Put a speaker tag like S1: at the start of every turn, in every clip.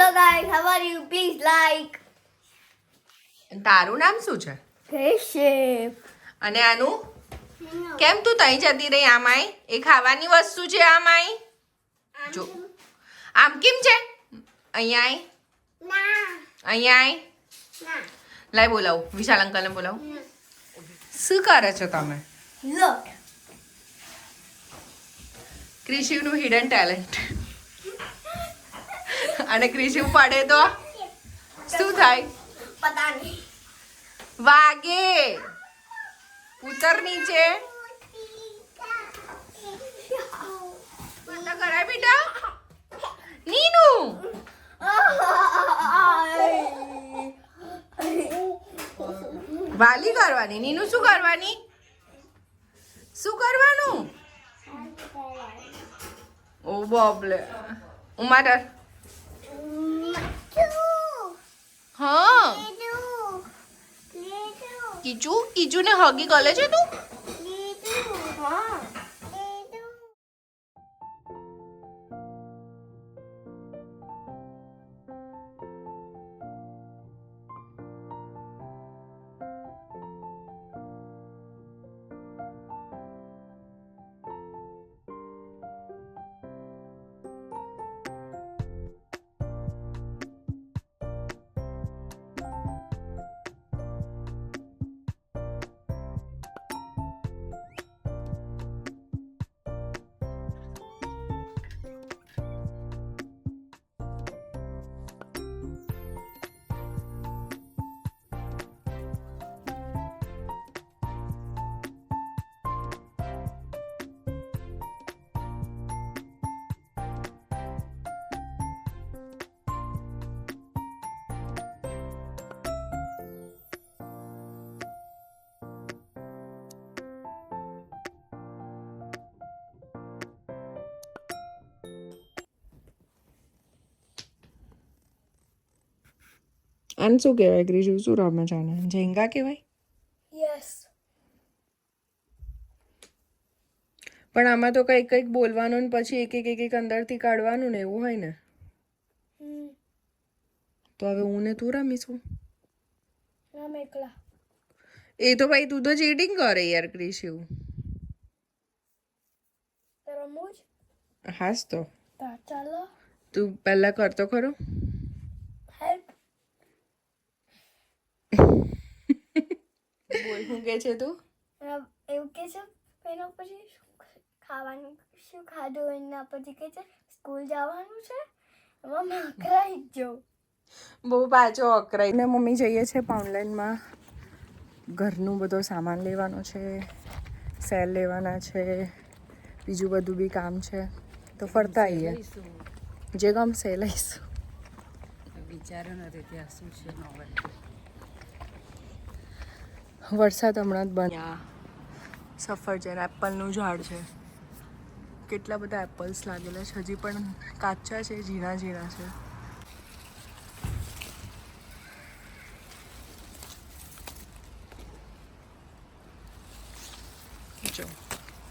S1: Hello guys, how are you? Please like.
S2: તારું નામ શું છે?
S1: Keshav.
S2: અને આનું કેમ તું તઈ જતી રહી આમાંય? એ ખાવાની વસ્તુ છે આમાંય. જો આમ કેમ છે? અહીંયા આય. અહીંયા આય. લાય બોલાવું વિશાલ અંકલને બોલાવું. શું કરે છો તમે?
S1: Look.
S2: ક્રિશિવનું હિડન ટેલેન્ટ. અને ક્રિશિવ પડે તો શું થાય?
S1: પતા નહીં.
S2: વાગે. ઉતર નીચે. પતા કરાય બેટા. નીનુ. વાલી કરવાની. નીનુ શું કરવાની? શું કરવાનું? ઓ બાપલે. ઉમાટર. હા. કીચુ ને હગી ગલે છે તું? આને શું કહેવાય ક્રિશુ? શું રમે છે આને? ઝેંગા કહેવાય?
S1: Yes.
S2: પણ આમાં તો કંઈક બોલવાનું ને પછી એક અંદરથી કાઢવાનું ને એવું હોય ને. તો હવે હું ને તું રમીશું.
S1: રામ એકલા.
S2: એ તો ભાઈ તું તો ચીટિંગ કરે યાર ક્રિશુ.
S1: રમું જ.
S2: હાસ તો
S1: ચાલો.
S2: તું પહેલા કરતો ખરો.
S1: હેલ્પ.
S2: બોલ શું કે છે તું?
S1: એવું કે છે એના પછી ખાવાનું શું ખાધું એના પછી કે છે સ્કૂલ જવાનું છે એમાં માકરાઈ જ જાઉં.
S2: બહુ પાછો અકરાઈ ને મમ્મી જઈએ છે પાઉન્ડલેન્ડમાં. ઘરનું બધો સામાન લેવાનો છે, સેલ લેવાના છે, બીજું બધું બી કામ છે. તો ફરતા આવીએ. જે ગમશે લઈશું.
S3: વિચારો નથી ત્યાં શું છે નોવેલ.
S2: વરસાદ હમણાં જ બંધ. સફરજન એપલનું ઝાડ છે. કેટલા બધા એપલ્સ લાગેલા છે. હજી પણ કાચા છે, ઝીણા ઝીણા છે. જો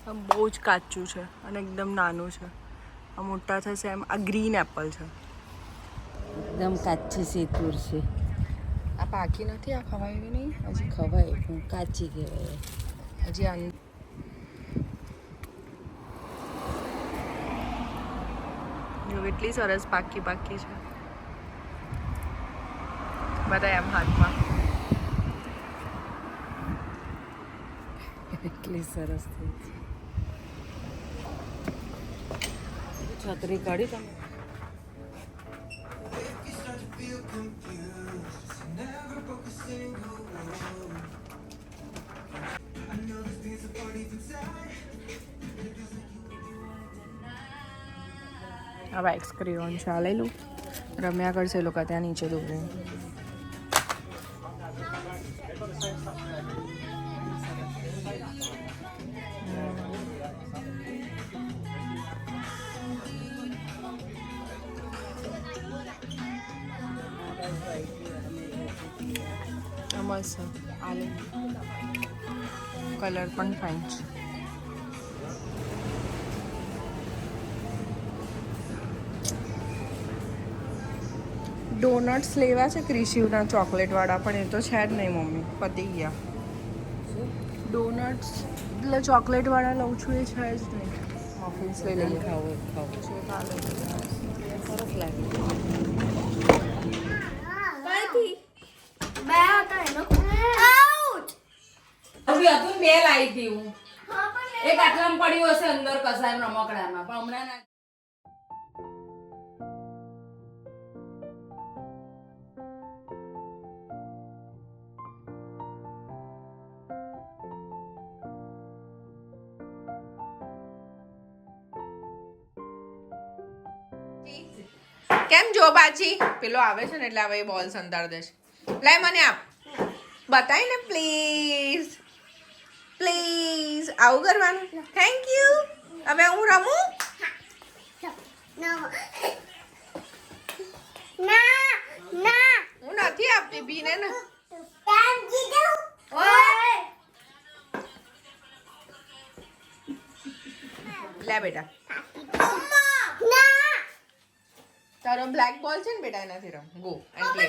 S2: આ બહુ જ કાચું છે અને એકદમ નાનું છે. આ મોટા થશે એમ. આ ગ્રીન એપલ છે.
S3: એકદમ કાચી સેતુર છે.
S2: આ પાકી નથી. આ ખવાય એવી નહીં. હજી
S3: ખવાય પણ કાચી કહેવાય.
S2: હજી એટલી સરસ પાકી છે બધા એમ હાથમાં.
S3: એટલી સરસ થઈ છે. છત્રી કાઢી તમે.
S2: હવે એક્સક્રીઓન છે. આ લઈ લઉં. રમ્યા કરશે એ લોકો ત્યાં નીચે દોરે. મસ્ત આ લઈ. કલર પણ ફાઇન છે. ડોનટ્સ લેવા છે ક્રિશિવના ચોકલેટ વાળા પણ એ તો છે જ નહીં મમ્મી પતી ગયા ડોનટ્સ એટલે ચોકલેટ વાળા લઉં છું એ છે જ નહીં મફિન્સ લઈ લઈએ
S3: ખાવું ખાવું
S2: છે કાલે
S3: સરસ લાગે
S1: કઈથી બે હતા એનો આઉટ
S3: હવે હતું બે લાવી હતી હું
S1: હા પણ
S3: એક આટલામાં પડ્યું હશે અંદર કસાય રમકડામાં પણ હમણાં ના
S2: કેમ જો બાજી પેલો આવે છે ને એટલે હવે બોલ સંતાડ દેશે લાય મને આપ બતાય ને પ્લીઝ પ્લીઝ આવું કરવાનું થેન્ક યુ હવે હું રમું
S1: ના ના ના
S2: હું નથી આપતી બીને ને
S1: કેમ કીધું ઓય
S2: લે બેટા
S1: ના
S2: તારો બ્લેક બોલ છે ને બેટા એનાથી રમ ગો એન્ડ પ્લે